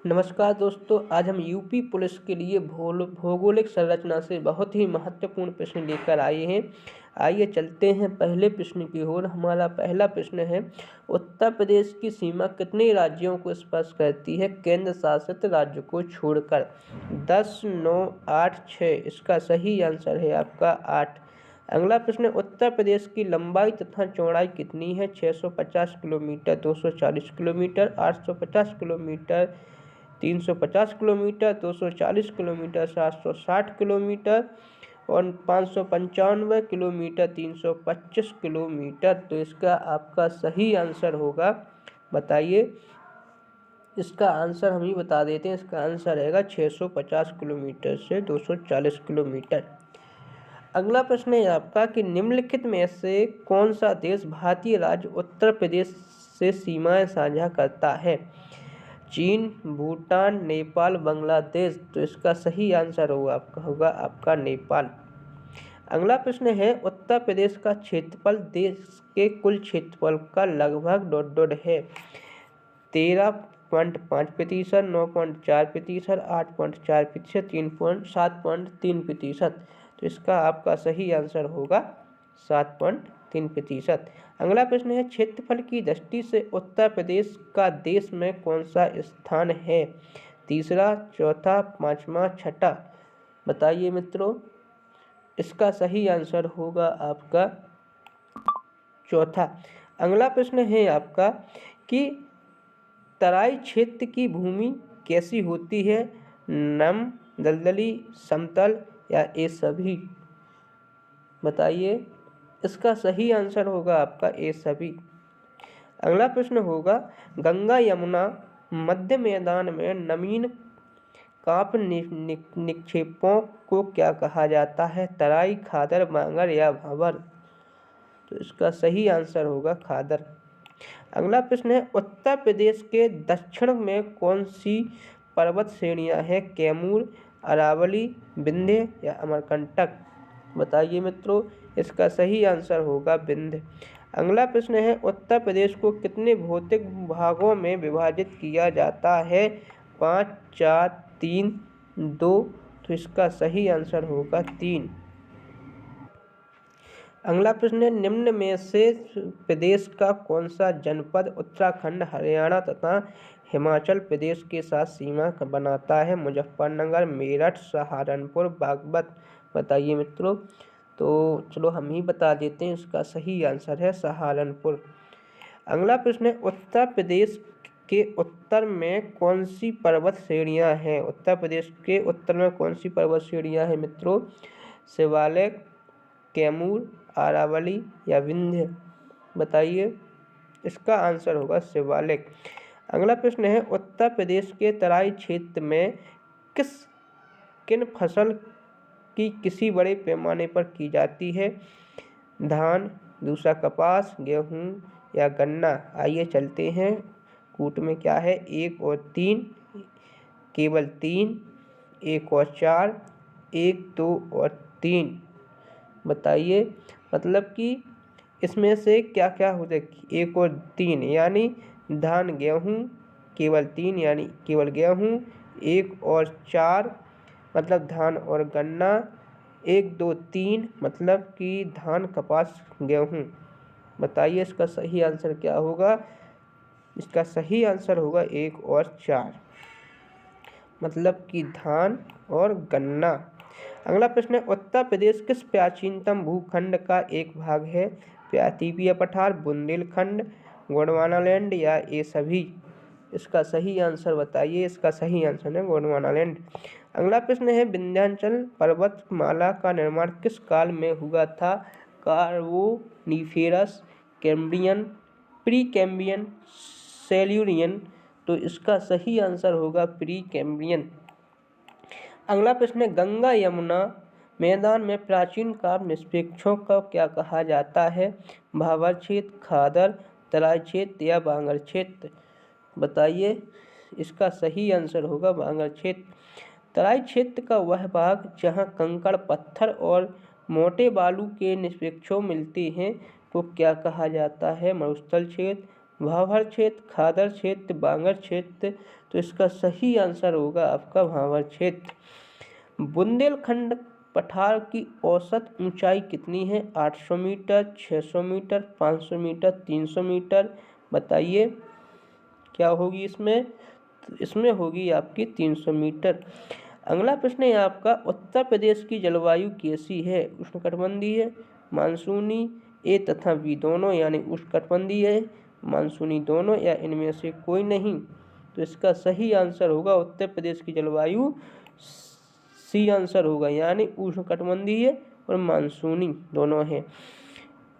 नमस्कार दोस्तों, आज हम यूपी पुलिस के लिए भौगोलिक संरचना से बहुत ही महत्वपूर्ण प्रश्न लेकर आए हैं। आइए चलते हैं पहले प्रश्न की ओर। हमारा पहला प्रश्न है, उत्तर प्रदेश की सीमा कितने राज्यों को स्पर्श करती है केंद्र शासित राज्य को छोड़कर? 10, 9, 8, 6। इसका सही आंसर है आपका 8। अगला प्रश्न, उत्तर प्रदेश की लंबाई तथा चौड़ाई कितनी है? 650 kilometre, 240 kilometre, 850 kilometre, 350 kilometre, 240 kilometre, 760 kilometre और 595 किलोमीटर, 325 किलोमीटर। तो इसका आपका सही आंसर होगा, बताइए। इसका आंसर हम ही बता देते हैं। इसका आंसर रहेगा 650 किलोमीटर से 240 किलोमीटर। अगला प्रश्न है आपका कि निम्नलिखित में से कौन सा देश भारतीय राज्य उत्तर प्रदेश से सीमाएं साझा करता है? चीन, भूटान, नेपाल, बांग्लादेश। तो इसका सही आंसर होगा आपका नेपाल। अगला प्रश्न है, उत्तर प्रदेश का क्षेत्रफल देश के कुल क्षेत्रफल का लगभग है। 13.5%, 9.4%, 8.4%, 7.3%। तो इसका आपका सही आंसर होगा 7.3%। अगला प्रश्न है, क्षेत्रफल की दृष्टि से उत्तर प्रदेश का देश में कौन सा स्थान है? तीसरा, चौथा, पांचवा, छठा। बताइए मित्रों। इसका सही आंसर होगा आपका चौथा। अगला प्रश्न है आपका कि तराई क्षेत्र की भूमि कैसी होती है? नम, दलदली, समतल या ये सभी? बताइए। इसका सही आंसर होगा आपका ये सभी। अगला प्रश्न होगा, गंगा यमुना मध्य मैदान में नवीन काप निक्षेपों को क्या कहा जाता है? तराई, खादर, बांगर या भाबर? तो इसका सही आंसर होगा खादर। अगला प्रश्न है, उत्तर प्रदेश के दक्षिण में कौन सी पर्वत श्रेणियां हैं? कैमूर, अरावली, विंध्य या अमरकंटक? बताइए मित्रों। इसका सही आंसर होगा विंध्य। अगला प्रश्न है, उत्तर प्रदेश को कितने भौतिक भागों में विभाजित किया जाता है? 5, 4, 3, 2। तो इसका सही आंसर होगा 3। अगला प्रश्न है, निम्न में से प्रदेश का कौन सा जनपद उत्तराखंड, हरियाणा तथा हिमाचल प्रदेश के साथ सीमा बनाता है? मुजफ्फरनगर, मेरठ, सहारनपुर, बागपत? बताइए मित्रों। तो चलो हम ही बता देते हैं। इसका सही आंसर है सहारनपुर। अगला प्रश्न है, उत्तर प्रदेश के उत्तर में कौन सी पर्वत श्रेणियां हैं? उत्तर प्रदेश के उत्तर में कौन सी पर्वत श्रेणियां हैं मित्रों? शिवालिक, कैमूर, अरावली या विंध्य? बताइए। इसका आंसर होगा शिवालिक। अगला प्रश्न है, उत्तर प्रदेश के तराई क्षेत्र में किन फसल की किसी बड़े पैमाने पर की जाती है? धान, दूसरा कपास, गेहूं या गन्ना? आइए चलते हैं। कूट में क्या है? 1 और 3, केवल 3, 1 और 4, 1, 2 और 3। बताइए। मतलब कि इसमें से क्या क्या हो जाए? 1 और 3 यानी धान, गेहूं, केवल 3 यानी केवल गेहूं, 1 और 4 मतलब धान और गन्ना, 1, 2, 3 मतलब कि धान, कपास, गेहूं। बताइए इसका सही आंसर क्या होगा? इसका सही आंसर होगा 1 और 4 मतलब कि धान और गन्ना। अगला प्रश्न है, उत्तर प्रदेश किस प्राचीनतम भूखंड का एक भाग है? प्रायद्वीपीय पठार, बुंदेलखंड, गोंडवानालैंड या ये सभी? इसका सही आंसर बताइए। इसका सही आंसर है गोंडवानालैंड। अगला प्रश्न है, विंध्याचल पर्वतमाला का निर्माण किस काल में हुआ था? Carboniferous, Cambrian, pre Cambrian, Silurian? तो इसका सही आंसर होगा प्री कैम्ब्रियन। अगला प्रश्न है, गंगा यमुना मैदान में प्राचीन काव्य निक्षेपों को क्या कहा जाता है? भाबर क्षेत्र, खादर, तराई क्षेत्र या बांगर क्षेत्र? बताइए। इसका सही आंसर होगा बांगर क्षेत्र। तराई क्षेत्र का वह भाग जहां कंकड़, पत्थर और मोटे बालू के निक्षेप मिलते हैं तो क्या कहा जाता है? मरुस्थल क्षेत्र, भाभर क्षेत्र, खादर क्षेत्र, बांगर क्षेत्र। तो इसका सही आंसर होगा आपका भाभर क्षेत्र। बुंदेलखंड पठार की औसत ऊंचाई कितनी है? 800 मीटर, 600 मीटर, 500 मीटर, 300 मीटर। बताइए क्या होगी इसमें? तो इसमें होगी आपकी 300 मीटर। अगला प्रश्न है आपका, उत्तर प्रदेश की जलवायु कैसी है? उष्णकटिबंधीय, मानसूनी, ए तथा बी दोनों, यानी उष्णकटिबंधीय, मानसूनी दोनों, या इनमें से कोई नहीं। तो इसका सही आंसर होगा उत्तर प्रदेश की जलवायु सी आंसर होगा, यानी उष्णकटिबंधीय और मानसूनी दोनों है।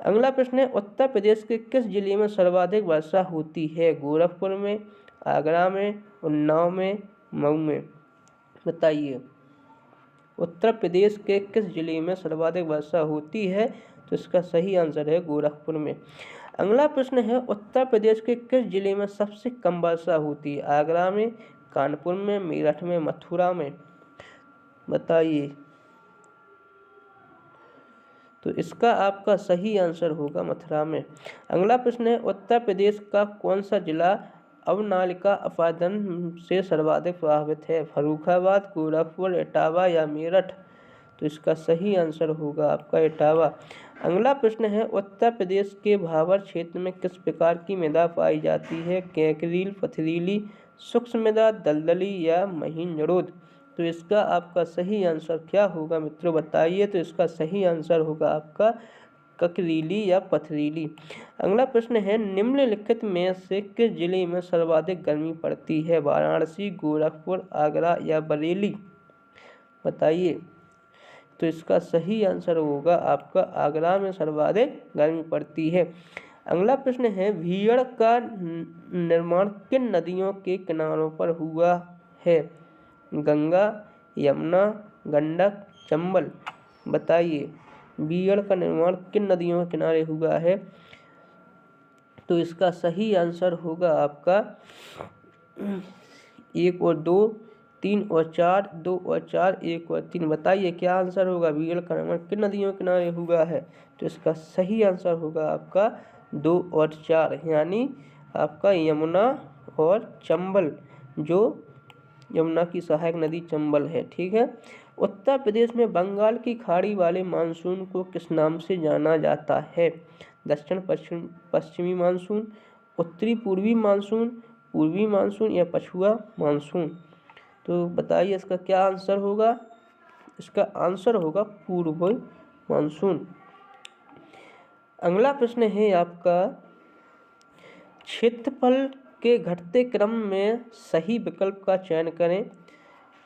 अगला प्रश्न है, उत्तर प्रदेश के किस जिले में सर्वाधिक वर्षा होती है? गोरखपुर में, आगरा में, उन्नाव में, मऊ में। बताइए उत्तर प्रदेश के किस जिले में सर्वाधिक वर्षा होती है? तो इसका सही आंसर है गोरखपुर में। अगला प्रश्न है, उत्तर प्रदेश के किस जिले में सबसे कम वर्षा होती है? आगरा में, कानपुर में, मेरठ में, मथुरा में। बताइए। तो इसका आपका सही आंसर होगा मथुरा में। अगला प्रश्न है, उत्तर प्रदेश का कौन सा जिला अवनालिका अपरदन से सर्वाधिक प्रभावित है? फर्रुखाबाद, गोरखपुर, इटावा या मेरठ। तो इसका सही आंसर होगा आपका इटावा। अगला प्रश्न है, उत्तर प्रदेश के भाभर क्षेत्र में किस प्रकार की मृदा पाई जाती है? केकरील, पथरीली, सूक्ष्म मृदा, दलदली या महीन जड़ोद। तो इसका आपका सही आंसर क्या होगा मित्रों? बताइए। तो इसका सही आंसर होगा आपका ककरीली या पथरीली। अगला प्रश्न है, निम्नलिखित में से किस जिले में सर्वाधिक गर्मी पड़ती है? वाराणसी, गोरखपुर, आगरा या बरेली। बताइए। तो इसका सही आंसर होगा आपका आगरा में सर्वाधिक गर्मी पड़ती है। अगला प्रश्न है, भीड़ का निर्माण किन नदियों के किनारों पर हुआ है? गंगा, यमुना, गंडक, चंबल। बताइए भीड़ का निर्माण किन नदियों के किनारे हुआ है? तो इसका सही आंसर होगा आपका 1 और 2, 3 और 4, 2 और 4, 1 और 3। बताइए क्या आंसर होगा? भीड़ का निर्माण किन नदियों के किनारे हुआ है? तो इसका सही आंसर होगा आपका 2 और 4, यानी आपका यमुना और चंबल, जो यमुना की सहायक नदी चंबल है। ठीक है। उत्तर प्रदेश में बंगाल की खाड़ी वाले मानसून को किस नाम से जाना जाता है? दक्षिण पश्चिमी मानसून, उत्तरी पूर्वी मानसून, पूर्वी मानसून या पछुआ मानसून। तो बताइए इसका क्या आंसर होगा? इसका आंसर होगा पूर्वी मानसून। अगला प्रश्न है आपका, क्षेत्रफल के घटते क्रम में सही विकल्प का चयन करें।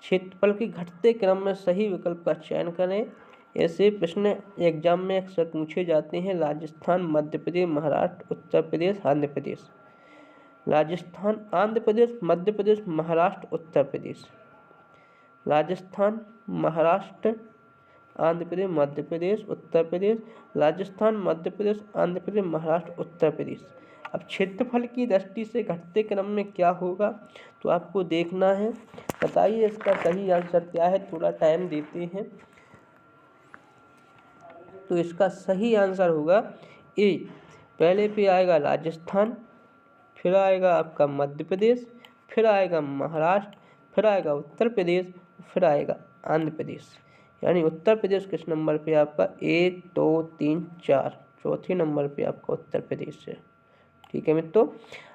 क्षेत्रफल के घटते क्रम में सही विकल्प का चयन करें। ऐसे प्रश्न एग्जाम में अक्सर पूछे जाते हैं। राजस्थान, मध्य प्रदेश, महाराष्ट्र, उत्तर प्रदेश, आंध्र प्रदेश। राजस्थान, आंध्र प्रदेश, मध्य प्रदेश, महाराष्ट्र, उत्तर प्रदेश। राजस्थान, महाराष्ट्र, आंध्र प्रदेश, मध्य प्रदेश, उत्तर प्रदेश। राजस्थान, मध्य प्रदेश, आंध्र प्रदेश, महाराष्ट्र, उत्तर प्रदेश। अब क्षेत्रफल की दृष्टि से घटते क्रम में क्या होगा तो आपको देखना है। बताइए इसका सही आंसर क्या है? थोड़ा टाइम देते हैं। तो इसका सही आंसर होगा ए। पहले पे आएगा राजस्थान, फिर आएगा आपका मध्य प्रदेश, फिर आएगा महाराष्ट्र, फिर आएगा उत्तर प्रदेश, फिर आएगा आंध्र प्रदेश। यानी उत्तर प्रदेश किस नंबर पे आपका? 1, 2, 3, 4, चौथे नंबर पे आपका उत्तर प्रदेश है। ठीक है मित्रों।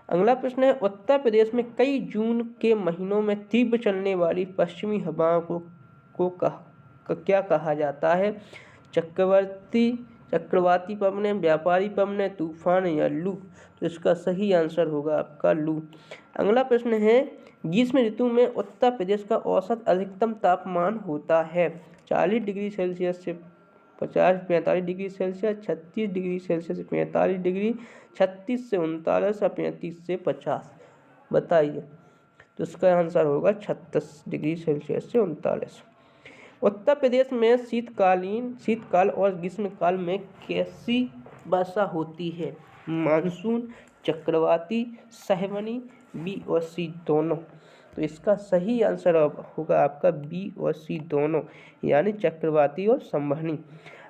अगला प्रश्न है, उत्तर प्रदेश में कई जून के महीनों में तीव्र चलने वाली पश्चिमी हवाओं को क्या कहा जाता है? चक्रवाती पवनें, व्यापारी पवनें, तूफान या लू। तो इसका सही आंसर होगा आपका लू। अगला प्रश्न है, ग्रीष्म ऋतु में उत्तर प्रदेश का औसत अधिकतम तापमान होता है 40 डिग्री सेल्सियस से 45 डिग्री सेल्सियस, 36 डिग्री सेल्सियस से 45 डिग्री, 36 से 39 और 35 से 50। बताइए। तो इसका आंसर होगा 36 डिग्री सेल्सियस से 39। उत्तर प्रदेश में शीतकाल और ग्रीष्मकाल में कैसी वर्षा होती है? मानसून, चक्रवाती, सहवनी, बी और सी दोनों। तो इसका सही आंसर होगा आपका बी और सी दोनों, यानी चक्रवाती और संवहनी।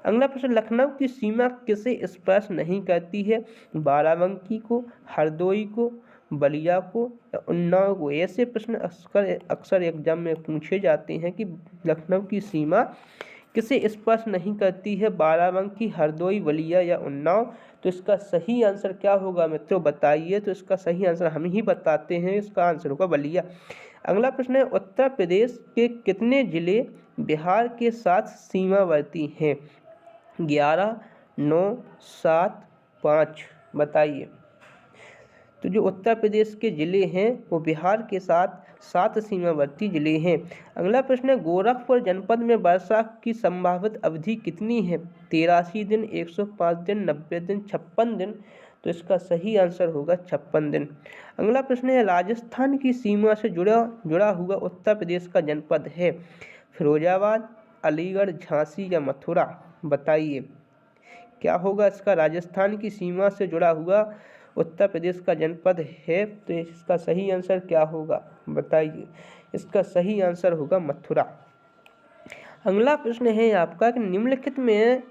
अगला प्रश्न, लखनऊ की सीमा किसे स्पर्श नहीं करती है? बाराबंकी को, हरदोई को, बलिया को या उन्नाव को? ऐसे प्रश्न अक्सर एग्जाम में पूछे जाते हैं कि लखनऊ की सीमा किसे स्पर्श नहीं करती है? बाराबंकी, हरदोई, बलिया या उन्नाव? तो इसका सही आंसर क्या होगा मित्रों, बताइए। तो इसका सही आंसर हम ही बताते हैं, इसका आंसर होगा बलिया। अगला प्रश्न है, उत्तर प्रदेश के कितने जिले बिहार के साथ सीमावर्ती हैं? 11, 9, 7, 5? बताइए। तो जो उत्तर प्रदेश के जिले हैं वो बिहार के साथ 7 सीमावर्ती जिले हैं। अगला प्रश्न है, गोरखपुर जनपद में वर्षा की संभावित अवधि कितनी है? 83 दिन, 105 दिन, 90 दिन, 56 दिन? तो इसका सही आंसर होगा 56 दिन। अगला प्रश्न है, राजस्थान की सीमा से जुड़ा हुआ उत्तर प्रदेश का जनपद है? फिरोजाबाद, अलीगढ़, झांसी या मथुरा? बताइए क्या होगा इसका। राजस्थान की सीमा से जुड़ा हुआ उत्तर प्रदेश का जनपद है, तो इसका सही आंसर क्या होगा, बताइए। इसका सही आंसर होगा मथुरा। अगला प्रश्न है आपका कि निम्नलिखित में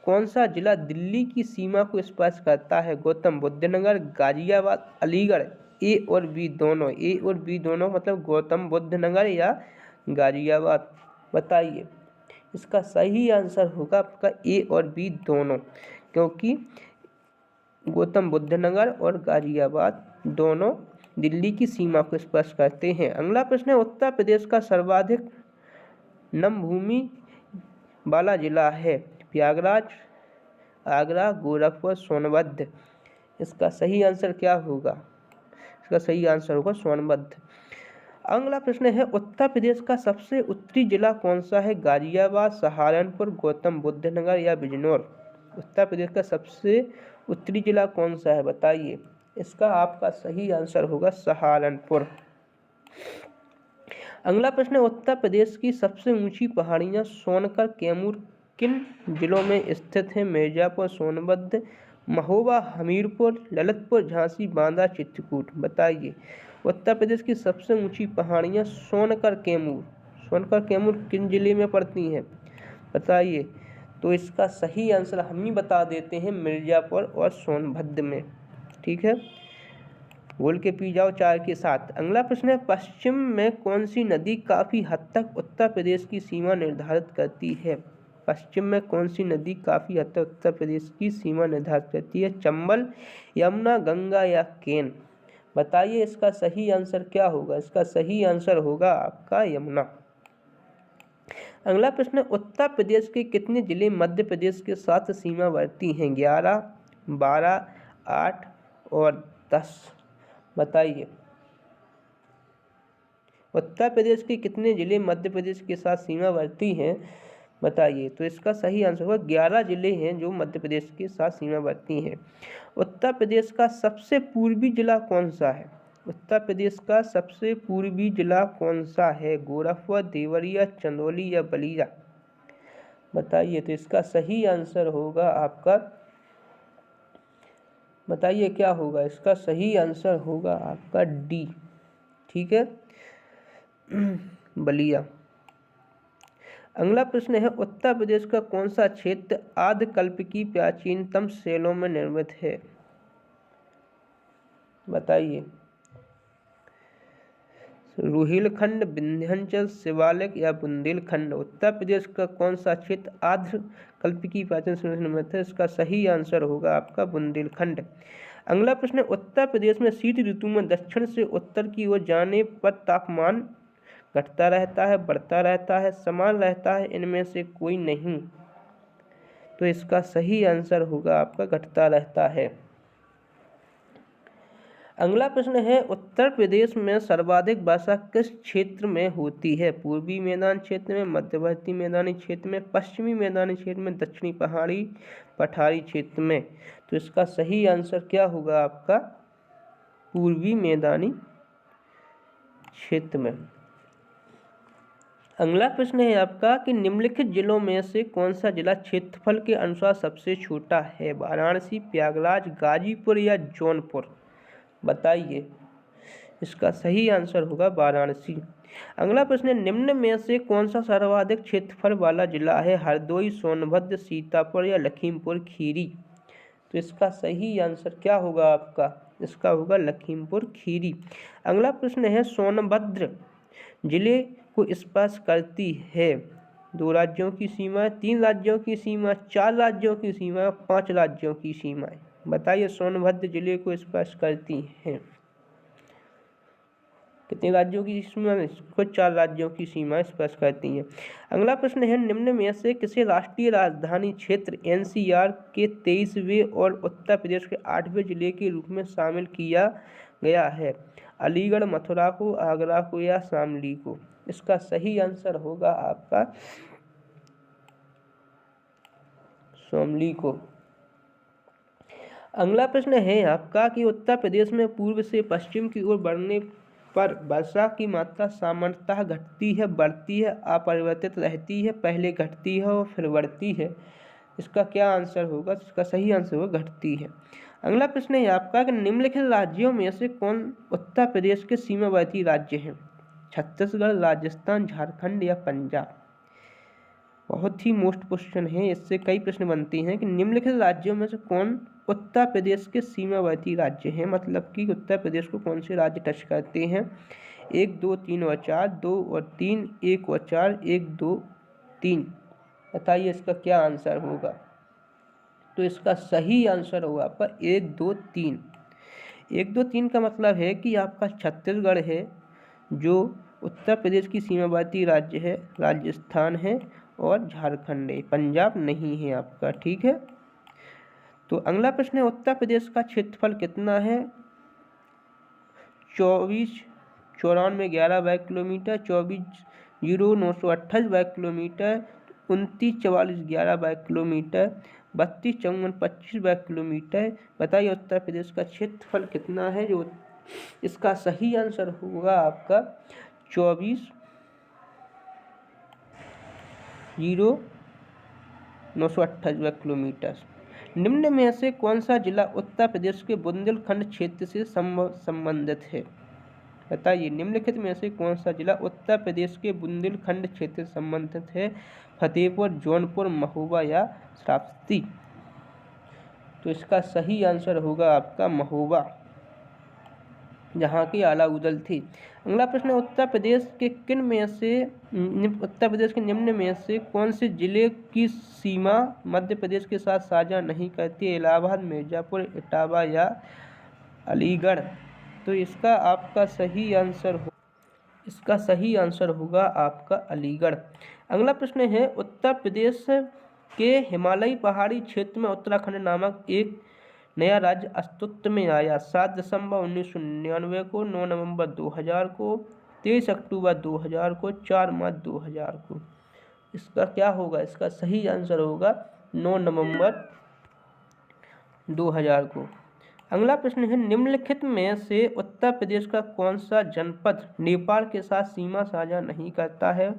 कौन सा जिला दिल्ली की सीमा को स्पर्श करता है? गौतम बुद्ध नगर, गाजियाबाद, अलीगढ़? ए और बी दोनों, ए और बी दोनों मतलब गौतम बुद्ध नगर या गाजियाबाद? बताइए। इसका सही आंसर होगा आपका ए और बी दोनों, क्योंकि गौतम बुद्ध नगर और गाजियाबाद दोनों दिल्ली की सीमा को स्पर्श करते हैं। अगला प्रश्न है, उत्तर प्रदेश का सर्वाधिक नमभूमि वाला जिला है? प्रयागराज, आगरा, गोरखपुर, सोनभद्र? इसका सही आंसर क्या होगा? इसका सही आंसर होगा सोनभद्र। अगला प्रश्न है, उत्तर प्रदेश का सबसे उत्तरी जिला कौन सा है? गाजियाबाद, सहारनपुर, गौतम बुद्ध नगर या बिजनौर? उत्तर प्रदेश का सबसे उत्तरी जिला कौन सा है, बताइए। इसका आपका सही आंसर होगा सहारनपुर। अगला प्रश्न है, उत्तर प्रदेश की सबसे ऊंची पहाड़ियां सोनकर, कैमूर किन जिलों में स्थित हैं? मिर्जापुर, सोनभद्र, महोबा, हमीरपुर, ललितपुर, झांसी, बांदा, चित्रकूट? बताइए। उत्तर प्रदेश की सबसे ऊंची पहाड़ियां सोनकर कैमूर किन जिले में पड़ती हैं, बताइए। तो इसका सही आंसर हम ही बता देते हैं, मिर्जापुर और सोनभद्र में। ठीक है, बोल के पी जाओ चाय के साथ। अगला प्रश्न है, पश्चिम में कौन सी नदी काफ़ी हद तक उत्तर प्रदेश की सीमा निर्धारित करती है? पश्चिम में कौन सी नदी काफ़ी हद तक उत्तर प्रदेश की सीमा निर्धारित करती है? चंबल, यमुना, गंगा या केन? बताइए इसका सही आंसर क्या होगा। इसका सही आंसर होगा आपका यमुना। अगला प्रश्न है, उत्तर प्रदेश के कितने जिले मध्य प्रदेश के साथ सीमावर्ती हैं? 11, 12, 8 और 10? बताइए। उत्तर प्रदेश के कितने जिले मध्य प्रदेश के साथ सीमावर्ती हैं, बताइए। तो इसका सही आंसर होगा 11 जिले हैं जो मध्य प्रदेश के साथ सीमावर्ती हैं। उत्तर प्रदेश का सबसे पूर्वी जिला कौन सा है? उत्तर प्रदेश का सबसे पूर्वी जिला कौन सा है? गोरखपुर, देवरिया, चंदौली या बलिया? बताइए। तो इसका सही आंसर होगा आपका, बताइए क्या होगा। इसका सही आंसर होगा आपका डी। ठीक है, बलिया। अगला प्रश्न है, उत्तर प्रदेश का कौन सा क्षेत्र आद्यकल्प की प्राचीनतम शैलों में निर्मित है? बताइए। रुहिलखंड, विंध्याचल, शिवालिक या बुंदेलखंड? उत्तर प्रदेश का कौन सा क्षेत्र आद्यकल्प की प्राचीन शैलों में निर्मित है? इसका सही आंसर होगा आपका बुंदेलखंड। अगला प्रश्न है, उत्तर प्रदेश में शीत ऋतु में दक्षिण से उत्तर की ओर जाने पर तापमान घटता रहता है, बढ़ता रहता है, समान रहता है, इनमें से कोई नहीं? तो इसका सही आंसर होगा आपका घटता रहता है। अगला प्रश्न है, उत्तर प्रदेश में सर्वाधिक वर्षा किस क्षेत्र में होती है? पूर्वी मैदान क्षेत्र में, मध्यवर्ती मैदानी क्षेत्र में, पश्चिमी मैदानी क्षेत्र में, दक्षिणी पहाड़ी पठारी क्षेत्र में? तो इसका सही आंसर क्या होगा आपका पूर्वी मैदानी क्षेत्र में। अगला प्रश्न है आपका कि निम्नलिखित जिलों में से कौन सा जिला क्षेत्रफल के अनुसार सबसे छोटा है? वाराणसी, प्रयागराज, गाजीपुर या जौनपुर? बताइए। इसका सही आंसर होगा वाराणसी। अगला प्रश्न है, निम्न में से कौन सा सर्वाधिक क्षेत्रफल वाला जिला है? हरदोई, सोनभद्र, सीतापुर या लखीमपुर खीरी? तो इसका सही आंसर क्या होगा आपका? इसका होगा लखीमपुर खीरी। अगला प्रश्न है, सोनभद्र जिले को स्पर्श करती है 2 राज्यों की सीमा, 3 राज्यों की सीमा, 4 राज्यों की सीमा, 5 राज्यों की सीमाएं? बताइए, सोनभद्र जिले को स्पर्श करती हैं कितने राज्यों की सीमा? इसको 4 राज्यों की सीमा स्पर्श करती हैं। अगला प्रश्न है, निम्न में से किसे राष्ट्रीय राजधानी क्षेत्र एनसीआर के 23वें और उत्तर प्रदेश के 8वें जिले के रूप में शामिल किया गया है? अलीगढ़, मथुरा को, आगरा को या शामली को? इसका सही आंसर होगा आपका शामली को। अगला प्रश्न है आपका कि उत्तर प्रदेश में पूर्व से पश्चिम की ओर बढ़ने पर वर्षा की मात्रा सामान्यतः घटती है, बढ़ती है, अपरिवर्तित रहती है, पहले घटती है और फिर बढ़ती है? इसका क्या आंसर होगा? इसका सही आंसर होगा घटती है। अगला प्रश्न है आपका कि निम्नलिखित राज्यों में से कौन उत्तर प्रदेश के सीमावर्ती राज्य हैं? छत्तीसगढ़, राजस्थान, झारखंड या पंजाब? बहुत ही मोस्ट क्वेश्चन है, इससे कई प्रश्न बनते हैं कि निम्नलिखित राज्यों में से कौन उत्तर प्रदेश के सीमावर्ती राज्य हैं, मतलब कि उत्तर प्रदेश को कौन से राज्य टच करते हैं? 1, 2, 3 और 4, 2 और 3, 1 और 4, 1, 2, 3। बताइए इसका क्या आंसर होगा? तो इसका सही आंसर होगा आपका 1, 2, 3। 1, 2, 3 का मतलब है कि आपका छत्तीसगढ़ है जो उत्तर प्रदेश की सीमावर्ती राज्य है, राजस्थान है और झारखंड है, पंजाब नहीं है आपका। ठीक है, तो अगला प्रश्न है, उत्तर प्रदेश का क्षेत्रफल कितना है? 24,94 11 वर्ग किलोमीटर, 24,0,928 वर्ग किलोमीटर, 29,44 11 वर्ग किलोमीटर, 32,54 25 वर्ग किलोमीटर? बताइए उत्तर प्रदेश का क्षेत्रफल कितना है? जो इसका सही आंसर होगा आपका 24,0,928 वर्ग किलोमीटर। निम्न में से कौन सा जिला उत्तर प्रदेश के बुंदेलखंड क्षेत्र से संबंधित है? बताइए, निम्नलिखित में से कौन सा जिला उत्तर प्रदेश के बुंदेलखंड क्षेत्र से संबंधित है? फतेहपुर, जौनपुर, महोबा या श्रावस्ती? तो इसका सही आंसर होगा आपका महोबा, जहाँ की आला उदल थी। अगला प्रश्न, उत्तर प्रदेश के निम्न में से कौन से जिले की सीमा मध्य प्रदेश के साथ साझा नहीं करती? इलाहाबाद, मिर्जापुर, इटावा या अलीगढ़? तो इसका सही आंसर होगा आपका अलीगढ़। अगला प्रश्न है, उत्तर प्रदेश के हिमालयी पहाड़ी क्षेत्र में उत्तराखंड नामक एक नया राज्य अस्तित्व में आया 7 दिसंबर 1999 को, 9 नवंबर 2000 को, 23 अक्टूबर 2000 को, 4 मार्च 2000 को? इसका क्या होगा? इसका सही आंसर होगा 9 नवंबर 2000 को। अगला प्रश्न है, निम्नलिखित में से उत्तर प्रदेश का कौन सा जनपद नेपाल के साथ सीमा साझा नहीं करता है?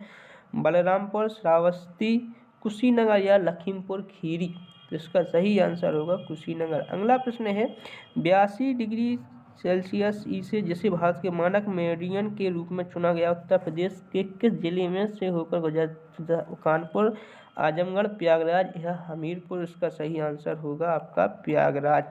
बलरामपुर, श्रावस्ती, कुशीनगर या लखीमपुर खीरी? तो इसका सही आंसर होगा कुशीनगर। अगला प्रश्न है, 82 डिग्री सेल्सियस ई से जिसे भारत के मानक मेरिडियन के रूप में चुना गया उत्तर प्रदेश के किस जिले में से होकर गुजरता? कानपुर, आजमगढ़, प्रयागराज या हमीरपुर? इसका सही आंसर होगा आपका प्रयागराज।